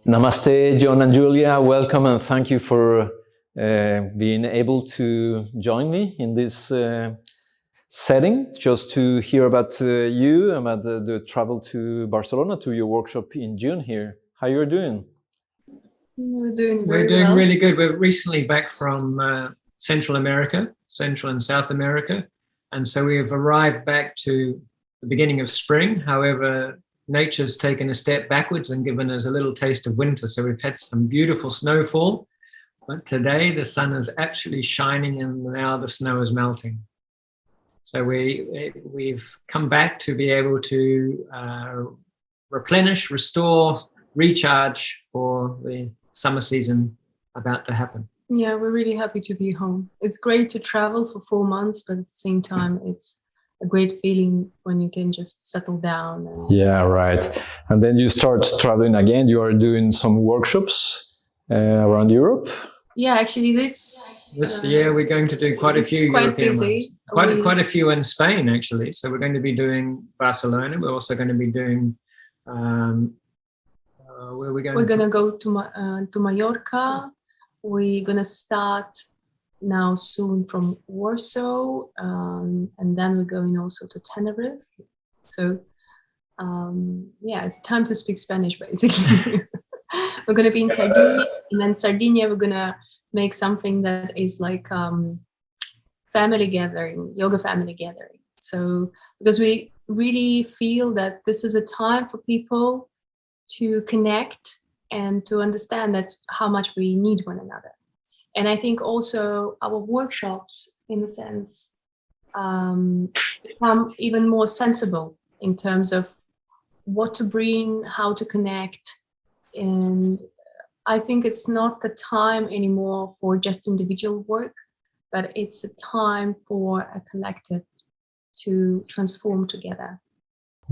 Namaste, John and Julia. Welcome and thank you for being able to join me in this setting, just to hear about you, about the travel to Barcelona, to your workshop in June here. How you're doing? We're doing really good. We're recently back from Central America, Central and South America. And so we have arrived back to the beginning of spring. However, nature's taken a step backwards and given us a little taste of winter. So we've had some beautiful snowfall, but today the sun is actually shining and now the snow is melting. So we've come back to be able to replenish, restore, recharge for the summer season about to happen. Yeah, we're really happy to be home. It's great to travel for 4 months, but at the same time, it's a great feeling when you can just settle down. Yeah, right. And then you start traveling again. You are doing some workshops around Europe. Yeah, actually this year we're going to do quite a few European ones. Quite a few in Spain, actually. So we're going to be doing Barcelona. We're also going to be doing where are we going? We're going to go to Mallorca. We're going to start now soon from Warsaw, and then we're going also to Tenerife. So yeah, it's time to speak Spanish basically. We're going to be in Sardinia, and then Sardinia we're going to make something that is like family gathering, yoga family gathering. So because we really feel that this is a time for people to connect and to understand that how much we need one another. And I think also our workshops, in a sense, become even more sensible in terms of what to bring, how to connect. And I think it's not the time anymore for just individual work, but it's a time for a collective to transform together.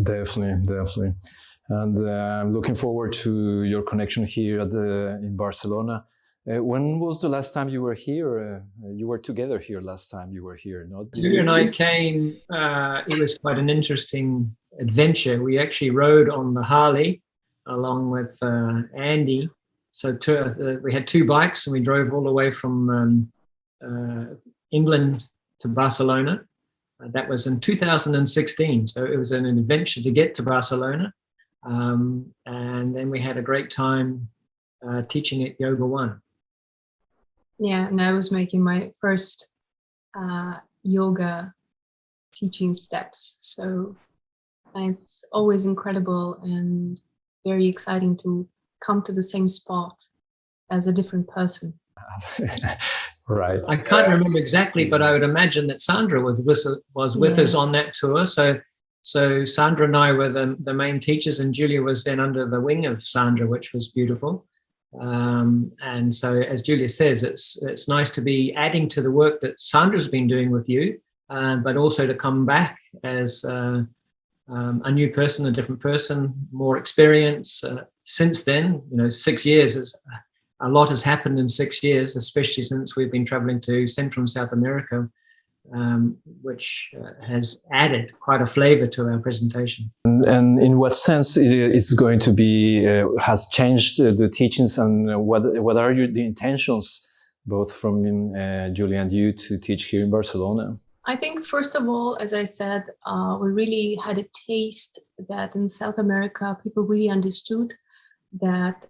Definitely. And I'm looking forward to your connection here in Barcelona. When was the last time you were here? You were together here last time you were here, not? Julia and I came, it was quite an interesting adventure. We actually rode on the Harley along with Andy. So we had 2 bikes and we drove all the way from England to Barcelona. That was in 2016. So it was an adventure to get to Barcelona. And then we had a great time teaching at Yoga One. Yeah, and I was making my first yoga teaching steps. So it's always incredible and very exciting to come to the same spot as a different person. Right. I can't remember exactly, but I would imagine that Sandra was with us on that tour. So Sandra and I were the main teachers, and Julia was then under the wing of Sandra, which was beautiful. And so, as Julia says, it's nice to be adding to the work that Sandra's been doing with you, but also to come back as a new person, a different person, more experience. Since then, 6 years, a lot has happened in 6 years, especially since we've been traveling to Central and South America, which has added quite a flavor to our presentation. And in what sense it's going to be, has changed the teachings, and what are the intentions, both from Julia and you, to teach here in Barcelona? I think, first of all, as I said, we really had a taste that in South America, people really understood that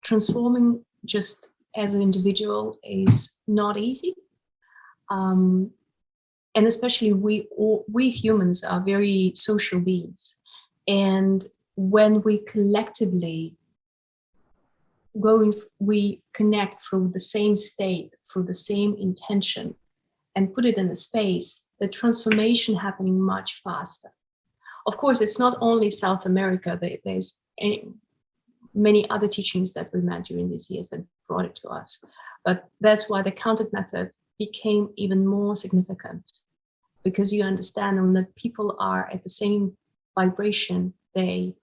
transforming just as an individual is not easy. And especially we humans are very social beings. And when we collectively we connect through the same state, through the same intention, and put it in a space, the transformation happening much faster. Of course, it's not only South America. There's many other teachings that we met during these years that brought it to us. But that's why the counted method became even more significant, because you understand that people are at the same vibration, they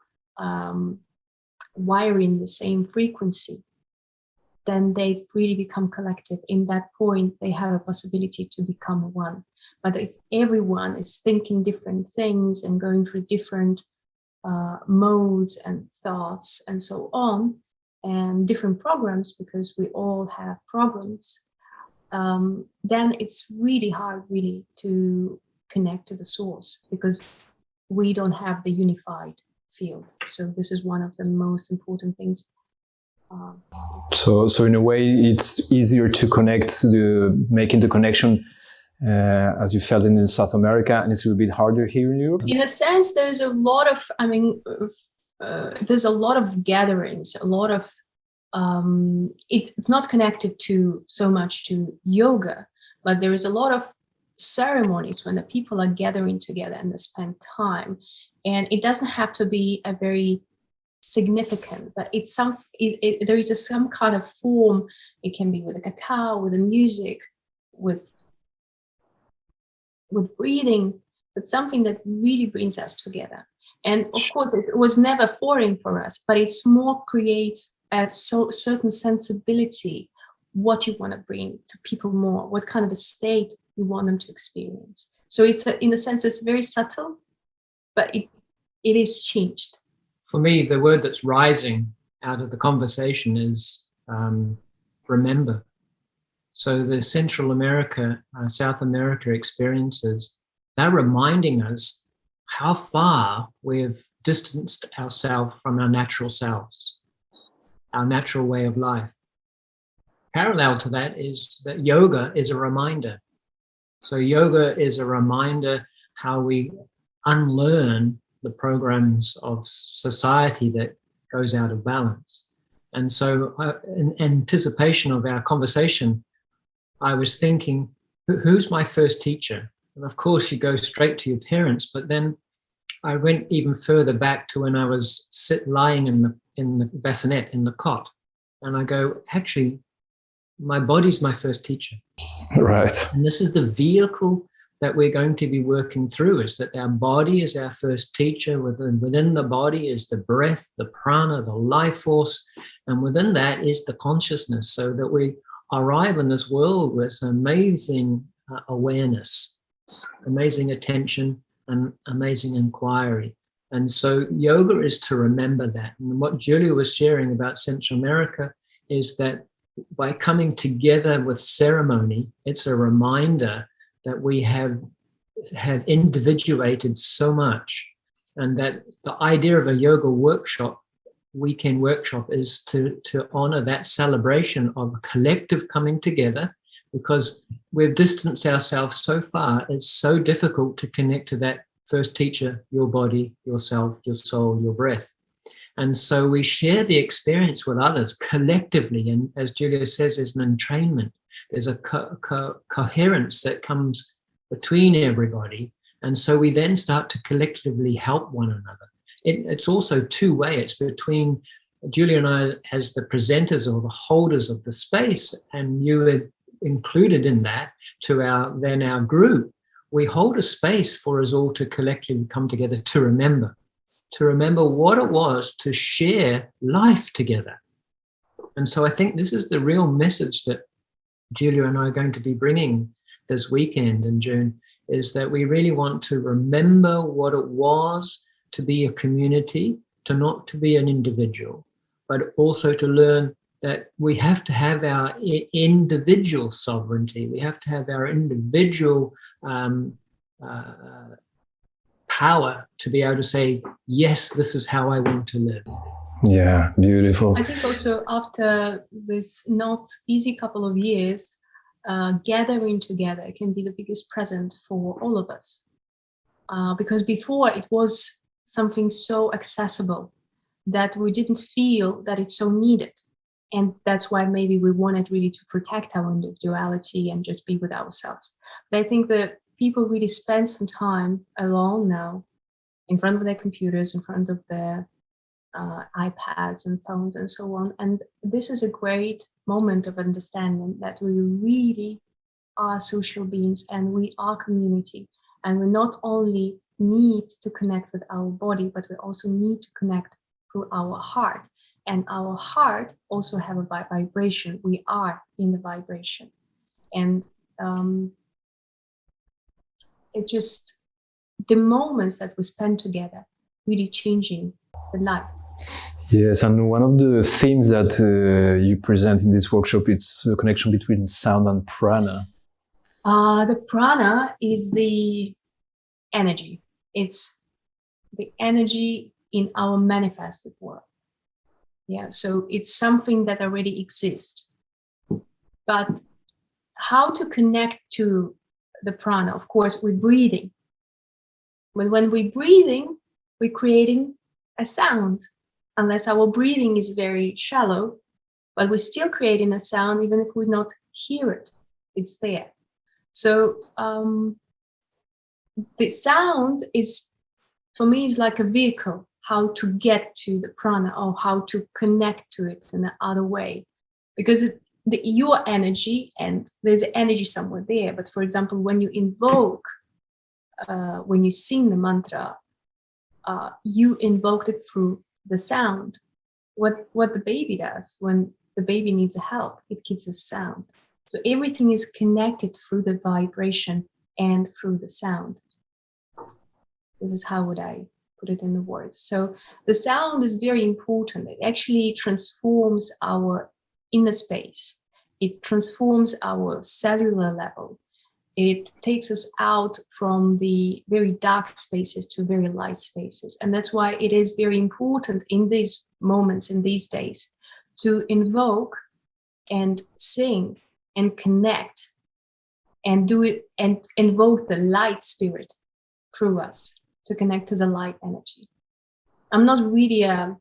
wire in the same frequency, then they really become collective. In that point, they have a possibility to become one. But if everyone is thinking different things and going through different modes and thoughts and so on, and different programs, because we all have programs, then it's really hard really to connect to the source, because we don't have the unified field. So this is one of the most important things. So in a way, it's easier to connect, making the connection as you felt in South America, and it's a little bit harder here in Europe? In a sense, there's a lot of, there's a lot of gatherings, a lot of, it's not connected to so much to yoga, but there is a lot of ceremonies when the people are gathering together and they spend time. And it doesn't have to be a very significant, but it's there is some kind of form. It can be with a cacao, with the music, with breathing, but something that really brings us together. And of course, it was never foreign for us, but it's more creates a certain sensibility, what you want to bring to people more, what kind of a state you want them to experience. So it's in a sense, it's very subtle, but it is changed. For me, the word that's rising out of the conversation is remember. So the Central America, South America experiences, they're reminding us how far we've distanced ourselves from our natural selves, our natural way of life. Parallel to that is that yoga is a reminder. So yoga is a reminder how we unlearn the programs of society that goes out of balance. And so in anticipation of our conversation, I was thinking, who's my first teacher? And of course, you go straight to your parents, but then I went even further back to when I was lying in the bassinet, in the cot. And I go, actually, my body's my first teacher. Right. And this is the vehicle that we're going to be working through, is that our body is our first teacher. Within the body is the breath, the prana, the life force. And within that is the consciousness, so that we arrive in this world with amazing awareness, amazing attention, and amazing inquiry. And so yoga is to remember that. And what Julia was sharing about Central America is that by coming together with ceremony, it's a reminder that we have individuated so much, and that the idea of a yoga workshop, weekend workshop, is to honor that celebration of a collective coming together, because we've distanced ourselves so far. It's so difficult to connect to that first teacher, your body, yourself, your soul, your breath. And so we share the experience with others collectively. And as Julia says, there's an entrainment. There's a coherence that comes between everybody. And so we then start to collectively help one another. It's also two-way. It's between Julia and I as the presenters or the holders of the space, and you are included in that, to our group. We hold a space for us all to collectively come together to remember what it was to share life together. And so I think this is the real message that Julia and I are going to be bringing this weekend in June, is that we really want to remember what it was to be a community, not to be an individual, but also to learn that we have to have our individual sovereignty. We have to have our individual power to be able to say, yes, this is how I want to live. Yeah, beautiful. I think also after this not easy couple of years, gathering together can be the biggest present for all of us. Because before it was something so accessible that we didn't feel that it's so needed. And that's why maybe we wanted really to protect our individuality and just be with ourselves. But I think that people really spend some time alone now, in front of their computers, in front of their iPads and phones and so on. And this is a great moment of understanding that we really are social beings and we are community. And we not only need to connect with our body, but we also need to connect through our heart. And our heart also have a vibration. We are in the vibration. And it just, the moments that we spend together really changing the light. Yes, and one of the themes that you present in this workshop, it's the connection between sound and prana. The prana is the energy. It's the energy in our manifested world. Yeah, so it's something that already exists. But how to connect to the prana? Of course, we're breathing. But when we're breathing, we're creating a sound. Unless our breathing is very shallow, but we're still creating a sound even if we not hear it. It's there. So the sound is, for me, is like a vehicle, how to get to the prana or how to connect to it in another way. Because your energy, and there's energy somewhere there, but for example, when you invoke, when you sing the mantra, you invoked it through the sound. What the baby does when the baby needs help, it gives a sound. So everything is connected through the vibration and through the sound. This is how would I put it in the words. So the sound is very important. It actually transforms our inner space. It transforms our cellular level. It takes us out from the very dark spaces to very light spaces. And that's why it is very important in these moments, in these days, to invoke and sing and connect and do it and invoke the light spirit through us to connect to the light energy. I'm not really a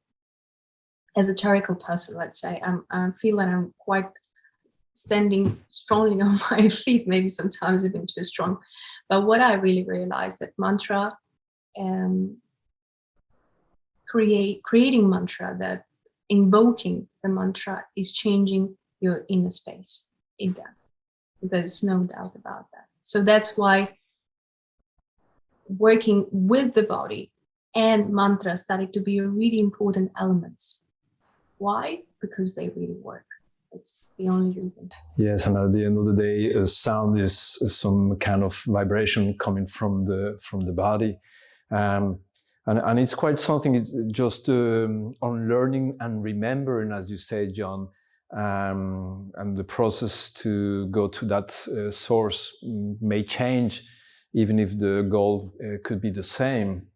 esoterical person, let's say. I feel that I'm quite standing strongly on my feet, maybe sometimes even too strong. But what I really realized that mantra, creating mantra, that invoking the mantra is changing your inner space. It does. There's no doubt about that. So that's why working with the body and mantra started to be really important elements. Why? Because they really work. It's the only reason. Yes, and at the end of the day, sound is some kind of vibration coming from the body, and it's quite something. It's just unlearning and remembering, as you say, John, and the process to go to that source may change, even if the goal could be the same.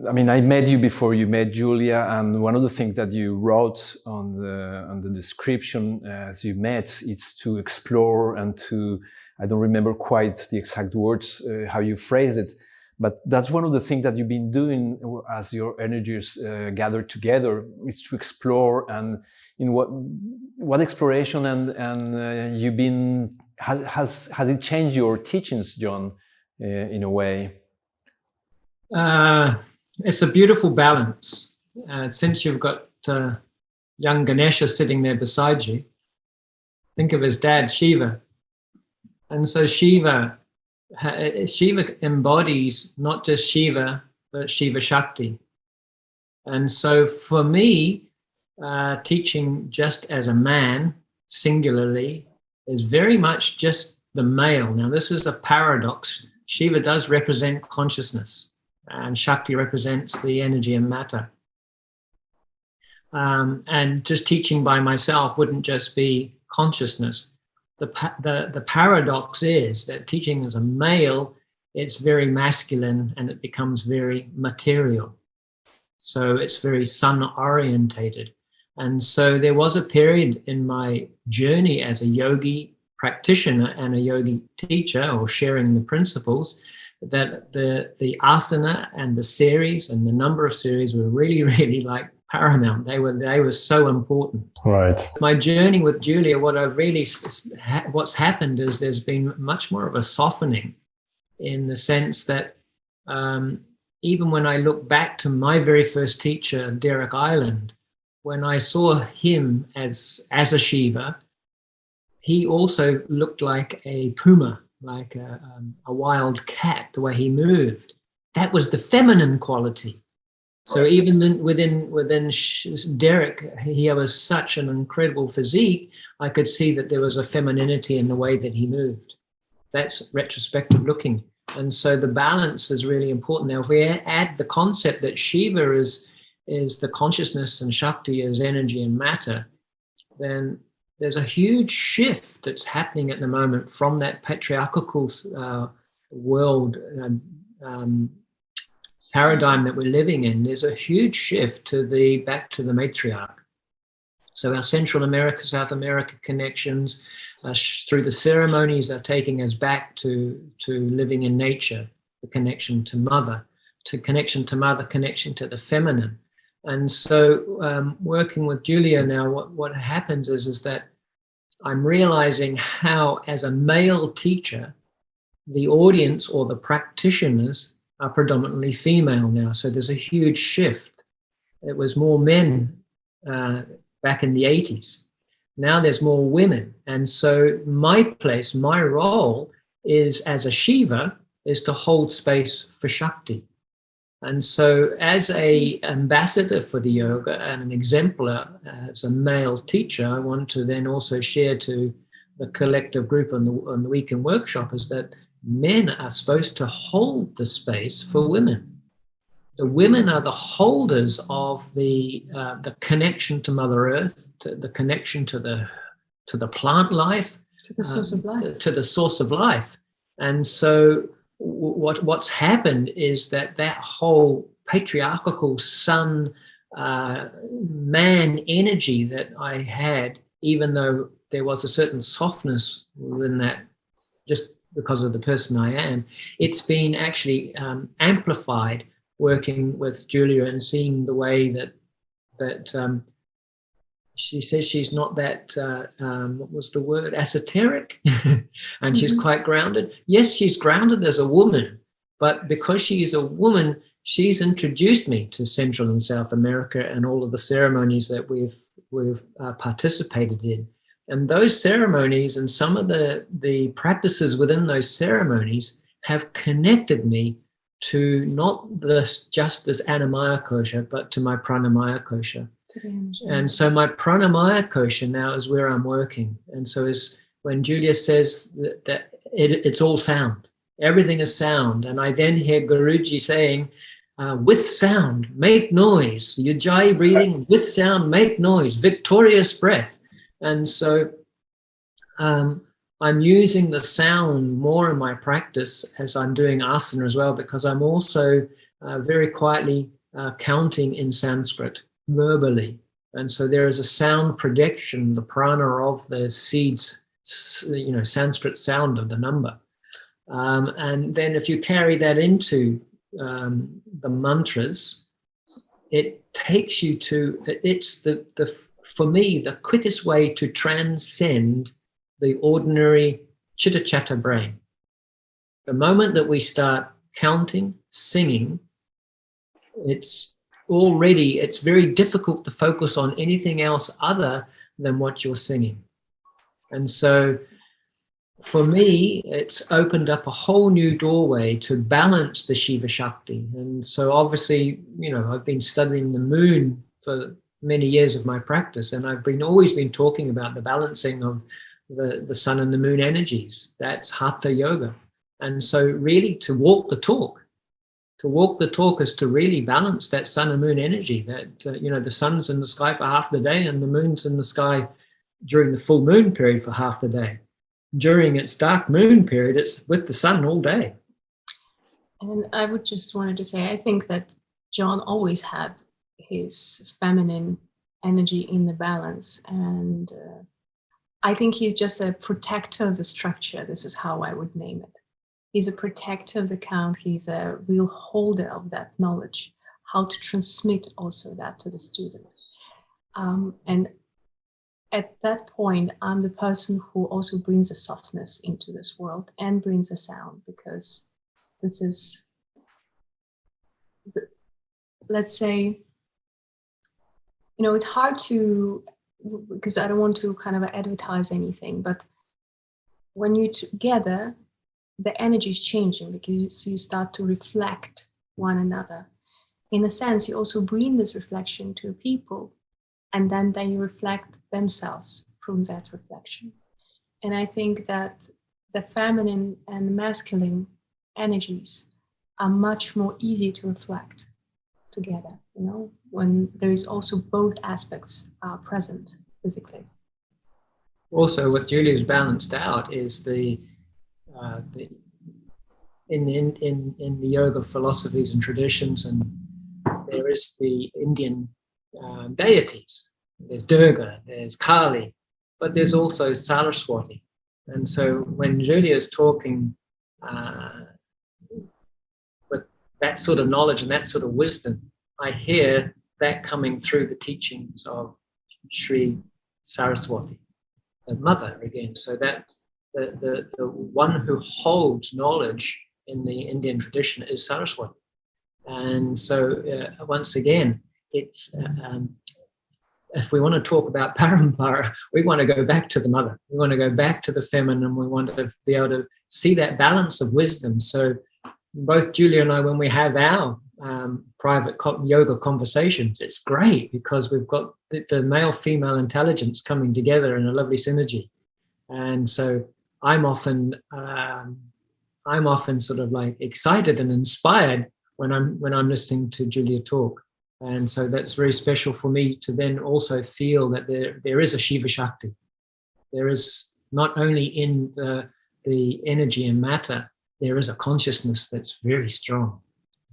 I met you before you met Julia, and one of the things that you wrote on the description as you met is to explore and to, I don't remember quite the exact words, how you phrased it, but that's one of the things that you've been doing as your energies gathered together, is to explore. And in what exploration and you've been, has it changed your teachings, John, in a way? It's a beautiful balance. Since you've got young Ganesha sitting there beside you, think of his dad, Shiva. And so Shiva embodies not just Shiva, but Shiva Shakti. And so for me, teaching just as a man, singularly, is very much just the male. Now, this is a paradox. Shiva does represent consciousness, and Shakti represents the energy and matter. And just teaching by myself wouldn't just be consciousness. The paradox is that teaching as a male, it's very masculine and it becomes very material. So it's very sun-orientated. And so there was a period in my journey as a yogi practitioner and a yogi teacher, or sharing the principles, that the asana and the series and the number of series were really, really like paramount. They were so important. Right. My journey with Julia, what's happened is there's been much more of a softening, in the sense that even when I look back to my very first teacher, Derek Island, when I saw him as a Shiva, he also looked like a puma, like a wild cat, the way he moved. That was the feminine quality. So even within Derek, he was such an incredible physique, I could see that there was a femininity in the way that he moved. That's retrospective looking. And so the balance is really important. Now, if we add the concept that Shiva is the consciousness and Shakti is energy and matter, then there's a huge shift that's happening at the moment from that patriarchal world paradigm that we're living in. There's a huge shift back to the matriarch. So our Central America, South America connections through the ceremonies are taking us back to living in nature, the connection to mother, connection to the feminine. And so working with Julia now, what happens is that I'm realizing how, as a male teacher, the audience or the practitioners are predominantly female now. So there's a huge shift. It was more men back in the 80s. Now there's more women. And so my place, my role is, as a Shiva, is to hold space for Shakti. And so as an ambassador for the yoga and an exemplar as a male teacher, I want to then also share to the collective group on the weekend workshop is that men are supposed to hold the space for women. The women are the holders of the connection to Mother Earth, to the connection to the plant life, to the source of life. To the source of life. And so what's happened is that whole patriarchal sun man energy that I had, even though there was a certain softness within that, just because of the person I am, it's been actually amplified working with Julia and seeing the way that she says she's not that, what was the word, esoteric, and she's quite grounded. Yes, she's grounded as a woman, but because she is a woman, she's introduced me to Central and South America and all of the ceremonies that we've participated in. And those ceremonies and some of the practices within those ceremonies have connected me to not just this Annamaya kosha, but to my pranamaya kosha. And so my pranamaya kosha now is where I'm working. And so is when Julia says that it's all sound, everything is sound. And I then hear Guruji saying, with sound, make noise. Ujjayi breathing, with sound, make noise, victorious breath. And so I'm using the sound more in my practice as I'm doing asana as well, because I'm also very quietly counting in Sanskrit verbally. And so there is a sound prediction, the prana of the seeds, Sanskrit sound of the number. And then if you carry that into the mantras, it takes you to, it's for me, the quickest way to transcend the ordinary chitta-chatta brain. The moment that we start counting, singing, it's very difficult to focus on anything else other than what you're singing. And so for me, it's opened up a whole new doorway to balance the Shiva Shakti. And so obviously, I've been studying the moon for many years of my practice, and I've always been talking about the balancing of the sun and the moon energies. That's Hatha Yoga. And so really to walk the talk is to really balance that sun and moon energy, that, the sun's in the sky for half the day and the moon's in the sky during the full moon period for half the day. During its dark moon period, it's with the sun all day. And I would just wanted to say, I think that John always had his feminine energy in the balance. And I think he's just a protector of the structure. This is how I would name it. He's a protector of the count. He's a real holder of that knowledge, how to transmit also that to the student. And at that point, I'm the person who also brings a softness into this world and brings a sound, because this is, let's say, it's hard to, because I don't want to kind of advertise anything, but when you together, the energy is changing because you start to reflect one another. In a sense, you also bring this reflection to people, and then they reflect themselves from that reflection. And I think that the feminine and masculine energies are much more easy to reflect together, you know, when there is also both aspects are present physically. Also, what Julia's balanced out is in the yoga philosophies and traditions, and there is the Indian deities. There's Durga, there's Kali, but there's also Saraswati. And so when Julia's talking with that sort of knowledge and that sort of wisdom, I hear that coming through the teachings of Sri Saraswati, the mother again. So that the one who holds knowledge in the Indian tradition is Saraswati. And so once again, it's if we want to talk about parampara, we want to go back to the mother. We want to go back to the feminine. We want to be able to see that balance of wisdom. So both Julia and I, when we have our private yoga conversations, it's great because we've got the male-female intelligence coming together in a lovely synergy. And so I'm often sort of like excited and inspired when I'm listening to Julia talk. And so that's very special for me to then also feel that there is a Shiva Shakti. There is not only in the energy and matter, there is a consciousness that's very strong,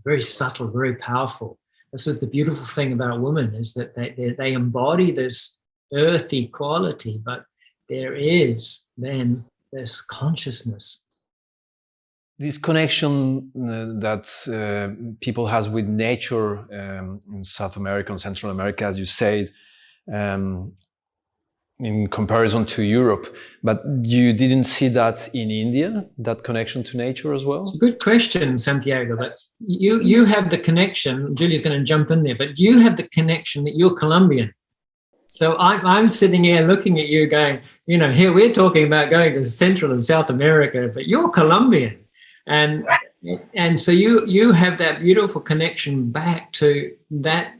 very subtle, very powerful. This is the beautiful thing about women, is that they embody this earthy quality, but there is then this consciousness. This connection that people has with nature in South America and Central America, as you said, in comparison to Europe, but you didn't see that in India, that connection to nature as well? It's a good question, Santiago, but you have the connection, Julia's going to jump in there, but you have the connection that you're Colombian. So I'm sitting here looking at you going, you know, here we're talking about going to Central and South America, but you're Colombian. And so you have that beautiful connection back to that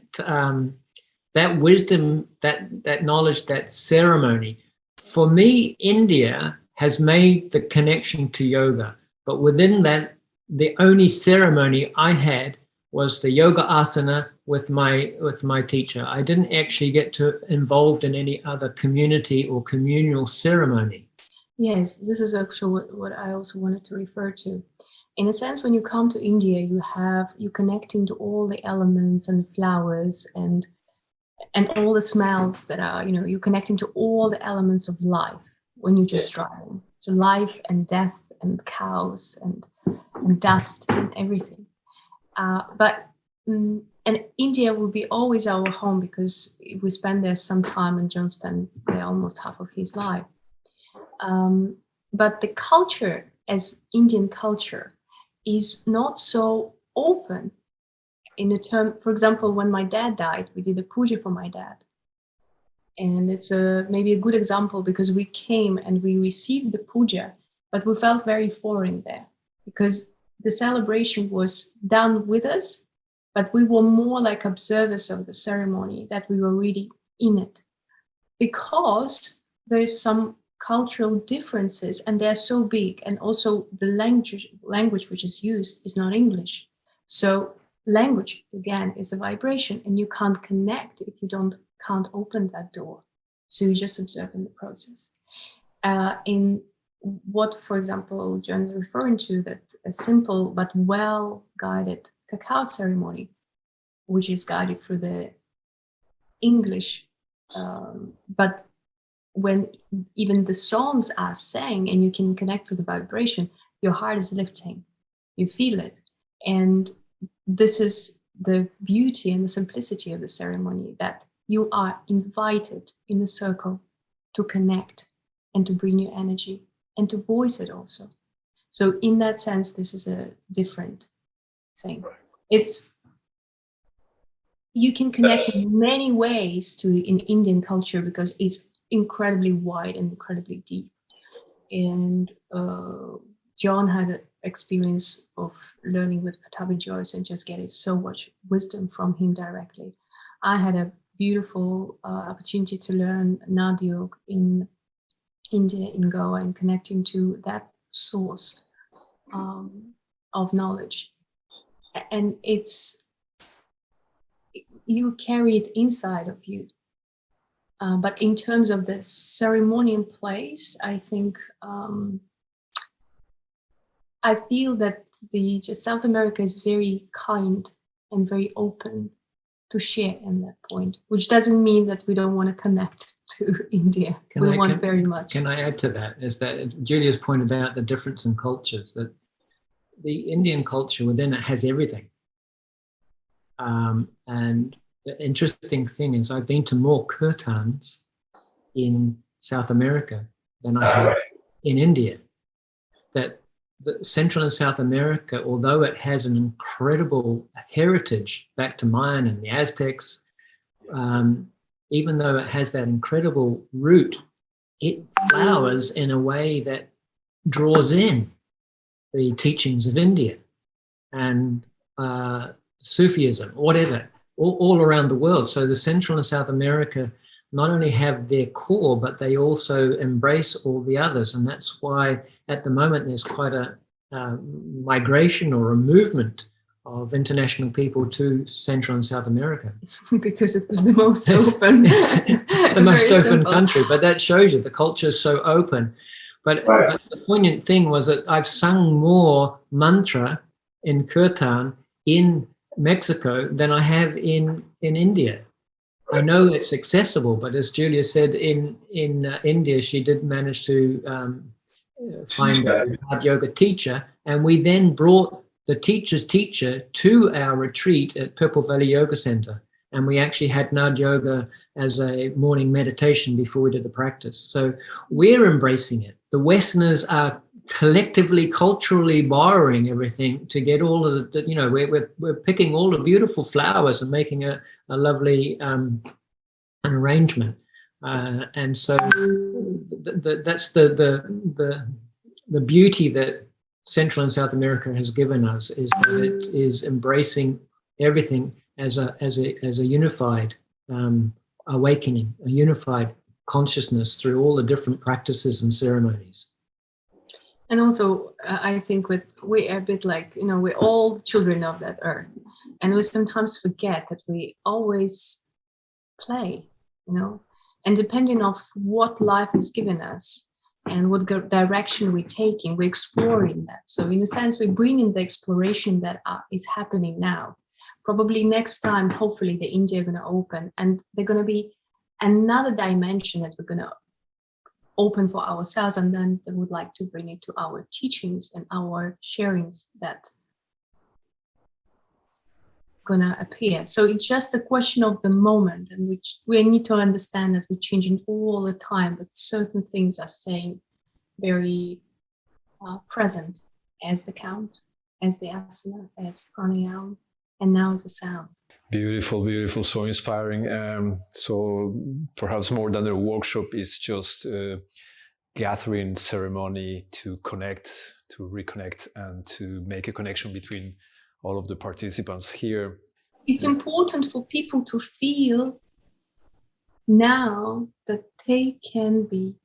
that wisdom, that knowledge, that ceremony. For me, India has made the connection to yoga, but within that, the only ceremony I had was the yoga asana with my teacher. I didn't actually get to involved in any other community or communal ceremony. Yes, this is actually what I also wanted to refer to. In a sense, when you come to India, you're connecting to all the elements and flowers and all the smells that are, you know, you're connecting to all the elements of life when you're just driving. So life and death and cows and dust and everything. And India will be always our home because we spend there some time, and John spent there almost half of his life. But the culture, as Indian culture, is not so open in a term. For example, when my dad died, we did a puja for my dad. And it's maybe a good example because we came and we received the puja, but we felt very foreign there because the celebration was done with us, but we were more like observers of the ceremony, that we were really in it. Because there is some cultural differences and they're so big, and also the language which is used is not English. So language, again, is a vibration, and you can't connect if you can't open that door. So you just observe in the process. In what, for example, John is referring to, that a simple but well-guided cacao ceremony, which is guided through the English, but when even the songs are sang and you can connect with the vibration, your heart is lifting, you feel it. And this is the beauty and the simplicity of the ceremony, that you are invited in a circle to connect and to bring your energy and to voice it also. So in that sense, this is a different thing. You can connect in many ways in Indian culture because it's incredibly wide and incredibly deep. And John had an experience of learning with Pattabhi Jois and just getting so much wisdom from him directly. I had a beautiful opportunity to learn Nadyog in India, in Goa, and connecting to that source. of knowledge, and you carry it inside of you. But in terms of the ceremonial place, I think I feel that just South America is very kind and very open to share in that point, which doesn't mean that we don't want to connect to India. We want very much. Can I add to that? Is that Julia's pointed out the difference in cultures, that the Indian culture within it has everything. And the interesting thing is I've been to more kirtans in South America than I have in India. That the Central and South America, although it has an incredible heritage back to Mayan and the Aztecs, even though it has that incredible root, it flowers in a way that draws in the teachings of India and Sufism, whatever, all around the world. So the Central and South America not only have their core, but they also embrace all the others. And that's why at the moment there's quite a migration or a movement of international people to Central and South America. Because it was the most open. The most open country. But that shows you the culture is so open. But the poignant thing was that I've sung more mantra in kirtan in Mexico than I have in India. I know it's accessible, but as Julia said, in India, she did manage to find a hard yoga teacher, and we then brought the teacher's teacher to our retreat at Purple Valley Yoga Center, and we actually had Nad Yoga as a morning meditation before we did the practice. So we're embracing it. The Westerners are collectively, culturally borrowing everything to get all of the, we're picking all the beautiful flowers and making a lovely an arrangement. And so that's the beauty that Central and South America has given us, is that it is embracing everything as a unified awakening, a unified consciousness through all the different practices and ceremonies. And also, I think we're a bit like, we're all children of that earth. And we sometimes forget that we always play, and depending on what life has given us and what direction we're taking, we're exploring that. So in a sense, we bring in the exploration that is happening now. Probably next time, hopefully, the India are going to open, and they're going to be another dimension that we're going to open for ourselves, and then they would like to bring it to our teachings and our sharings that gonna appear. So it's just a question of the moment, and which we need to understand that we're changing all the time, but certain things are staying very present, as the count, as the asana, as pranayama, and now as the sound. Beautiful, beautiful, so inspiring. So perhaps more than a workshop is just a gathering ceremony to connect, to reconnect, and to make a connection between all of the participants here. It's important for people to feel now that they can be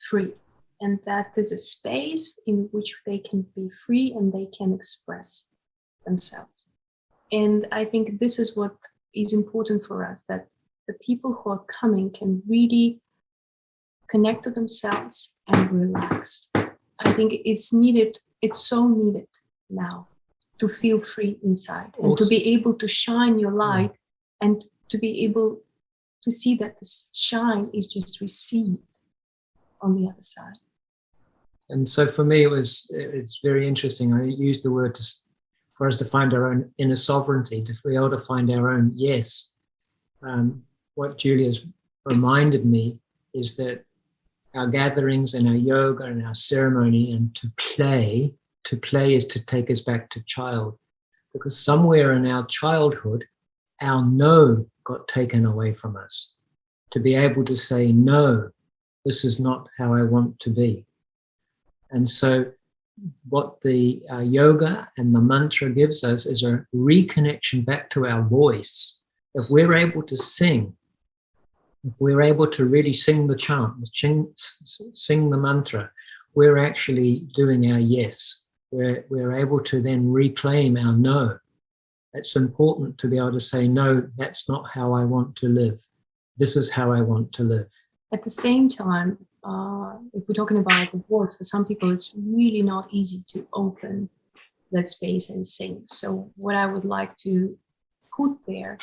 free, and that there's a space in which they can be free and they can express themselves. And I think this is what is important for us, that the people who are coming can really connect to themselves and relax. I think it's needed, it's so needed now to feel free inside and to be able to shine your light and to be able to see that this shine is just received on the other side. And so for me, it's very interesting. I used the word for us to find our own inner sovereignty, to be able to find our own yes. What Julia's reminded me is that our gatherings and our yoga and our ceremony and to play is to take us back to child. Because somewhere in our childhood, our no got taken away from us. To be able to say, no, this is not how I want to be. And so what the yoga and the mantra gives us is a reconnection back to our voice. If we're able to sing, if we're able to really sing the chant, sing the mantra, we're actually doing our yes. we're able to then reclaim our no. It's important to be able to say, no, that's not how I want to live. This is how I want to live. At the same time, if we're talking about divorce, for some people, it's really not easy to open that space and sing. So what I would like to put there,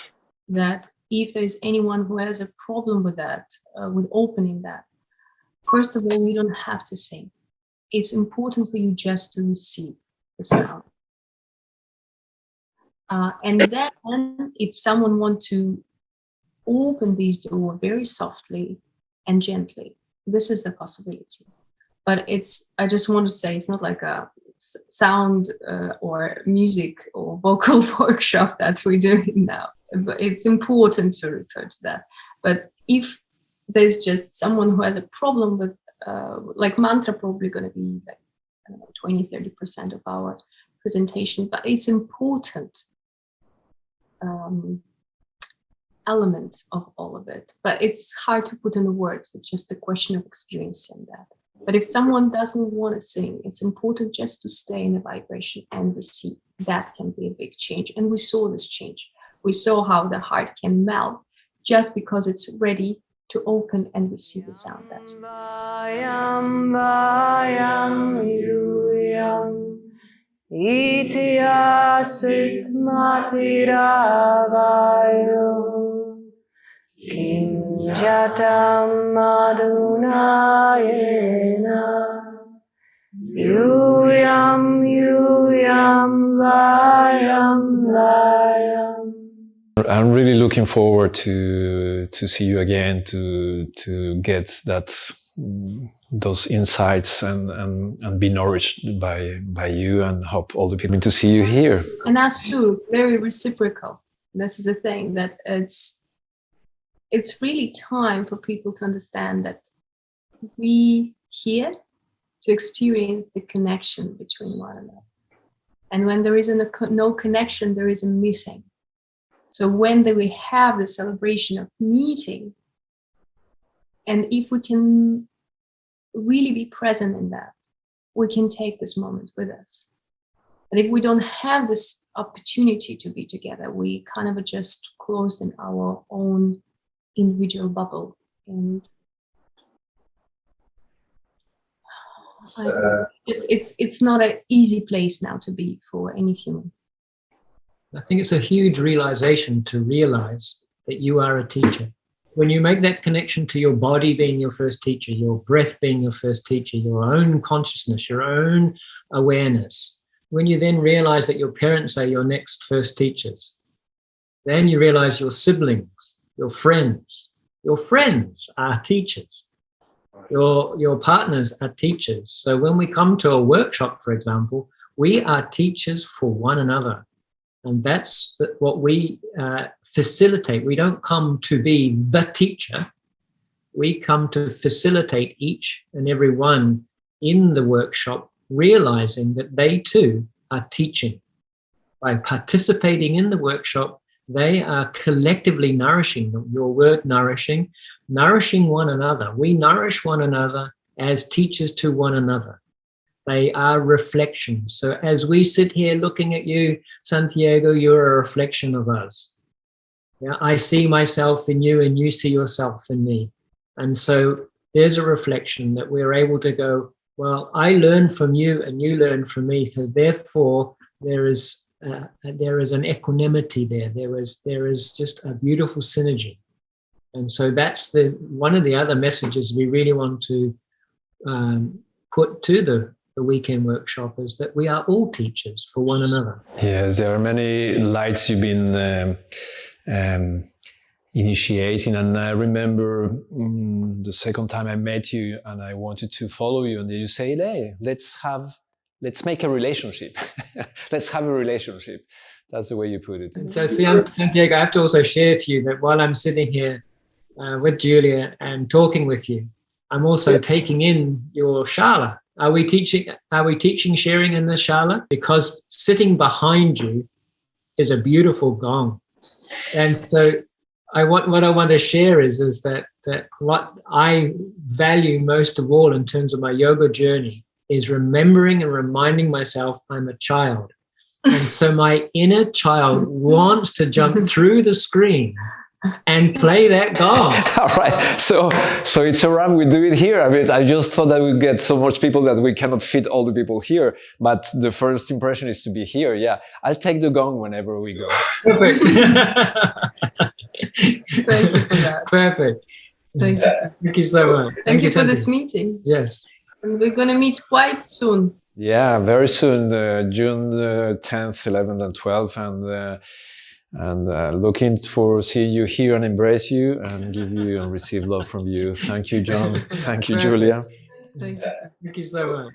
that if there's anyone who has a problem with that, with opening that, first of all, you don't have to sing. It's important for you just to receive the sound. And then if someone wants to open these doors very softly and gently, this is a possibility. But I just want to say, it's not like a sound or music or vocal workshop that we're doing now. But it's important to refer to that. But if there's just someone who has a problem with, like mantra, probably going to be like, I don't know, 20-30% of our presentation, but it's important element of all of it. But it's hard to put into words. It's just a question of experiencing that. But if someone doesn't want to sing, it's important just to stay in the vibration and receive. That can be a big change. And we saw this change. We saw how the heart can melt just because it's ready to open and receive the sound. That's it. Itiasit matiravayo Kim jatam adunayena Yuyam vayam. I'm really looking forward to see you again, to get those insights and be nourished by you, and hope all the people to see you here. And us too. It's very reciprocal. This is the thing, that it's really time for people to understand that we here to experience the connection between one another. And when there is no connection, there is a missing. So when we have the celebration of meeting, and if we can really be present in that, we can take this moment with us. And if we don't have this opportunity to be together, we kind of are just closed in our own individual bubble. And it's not an easy place now to be for any human. I think it's a huge realization to realize that you are a teacher. When you make that connection to your body being your first teacher, your breath being your first teacher, your own consciousness, your own awareness, when you then realize that your parents are your next first teachers, then you realize your siblings, your friends are teachers. Your partners are teachers. So when we come to a workshop, for example, we are teachers for one another. And that's what we facilitate. We don't come to be the teacher. We come to facilitate each and every one in the workshop, realizing that they too are teaching. By participating in the workshop, they are collectively nourishing, your word nourishing one another. We nourish one another as teachers to one another. They are reflections. So as we sit here looking at you, Santiago, you're a reflection of us. Yeah, I see myself in you and you see yourself in me. And so there's a reflection that we're able to go, well, I learn from you and you learn from me. So therefore there is an equanimity there. There is just a beautiful synergy. And so that's one of the other messages we really want to put to the weekend workshop, is that we are all teachers for one another. Yes, there are many lights you've been initiating, and I remember the second time I met you and I wanted to follow you, and you say, hey, let's make a relationship. Let's have a relationship. That's the way you put it. And so Santiago, I have to also share to you that while I'm sitting here with Julia and talking with you, I'm also taking in your shala. Are we teaching sharing in the shala? Because sitting behind you is a beautiful gong. And so what I want to share is that what I value most of all in terms of my yoga journey is remembering and reminding myself I'm a child. And so my inner child wants to jump through the screen and play that gong. All right, so it's around. We do it here. I mean, I just thought that we get so much people that we cannot fit all the people here. But the first impression is to be here. Yeah, I'll take the gong whenever we go. Perfect. Thank you for that. Perfect. Thank you. Thank you so much. Thank you for Santi. this meeting. Yes. And we're going to meet quite soon. Yeah, very soon, June 10th, 11th, and 12th, and looking for seeing you here and embrace you and give you and receive love from you. Thank you, John. Thank you, Julia. Thank you. Thank you so much.